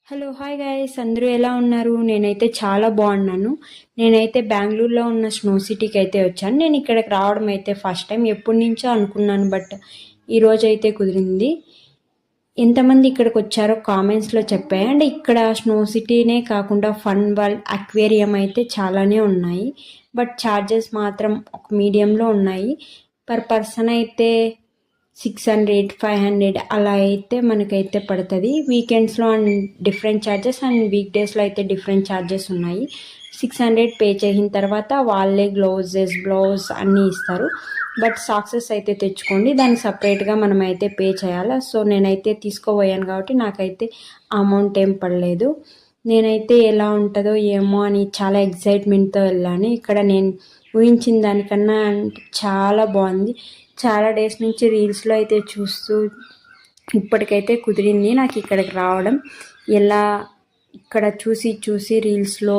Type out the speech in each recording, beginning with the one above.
Hello hi guys, అందరూ ఎలా ఉన్నారు? నేనైతే చాలా బాగున్నాను. నేనైతే బెంగళూరులో ఉన్న స్నో సిటీకి అయితే వచ్చాను. నేను ఇక్కడికి రావడం అయితే ఫస్ట్ టైం. ఎప్పటి నుంచో అనుకున్నాను, బట్ ఈరోజు అయితే కుదిరింది. ఎంతమంది ఇక్కడికి వచ్చారో కామెంట్స్లో చెప్పాయి. అండ్ ఇక్కడ స్నో సిటీనే కాకుండా ఫన్ వరల్డ్, అక్వేరియం అయితే చాలానే ఉన్నాయి. బట్ ఛార్జెస్ మాత్రం ఒక మీడియంలో ఉన్నాయి. పర్ పర్సన్ అయితే 600, 500 అలా అయితే మనకైతే పడుతుంది. వీకెండ్స్లో and different charges, and weak డేస్లో అయితే డిఫరెంట్ ఛార్జెస్ ఉన్నాయి. 600 పే చేసిన తర్వాత వాళ్ళే గ్లౌజ్ అన్నీ ఇస్తారు. బట్ సాక్సెస్ అయితే తెచ్చుకోండి, దానికి సపరేట్గా మనం అయితే పే చేయాలి. సో నేనైతే తీసుకోబోయాను కాబట్టి నాకైతే అమౌంట్ ఏం పడలేదు. నేనైతే ఎలా ఉంటుందో ఏమో అని చాలా ఎక్సైట్మెంట్తో వెళ్ళాను. ఇక్కడ నేను ఊహించిన దానికన్నా చాలా బాగుంది. చాలా డేస్ నుంచి రీల్స్లో అయితే చూస్తూ ఇప్పటికైతే కుదిరింది నాకు ఇక్కడికి రావడం. ఎలా ఇక్కడ చూసి రీల్స్లో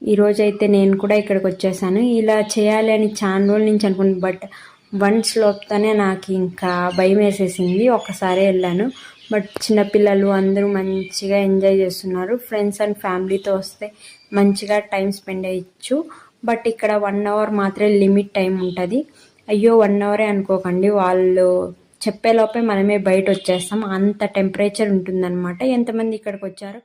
ఈరోజైతే నేను కూడా ఇక్కడికి వచ్చేసాను. ఇలా చేయాలి అని చాలా రోజుల నుంచి అనుకున్నాను, బట్ వన్స్ లోపుతోనే నాకు ఇంకా భయం వేసేసింది. ఒక్కసారి వెళ్ళాను, బట్ చిన్నపిల్లలు అందరూ మంచిగా ఎంజాయ్ చేస్తున్నారు. ఫ్రెండ్స్ అండ్ ఫ్యామిలీతో వస్తే మంచిగా టైం స్పెండ్ అయ్యచ్చు. బట్ ఇక్కడ 1 అవర్ మాత్రమే లిమిట్ టైం ఉంటుంది. అయ్యో 1 అవరే అనుకోకండి, వాళ్ళు చెప్పేలోపే మనమే బయట వచ్చేస్తాం. అంత టెంపరేచర్ ఉంటుందన్నమాట. ఎంతమంది ఇక్కడికి వచ్చారో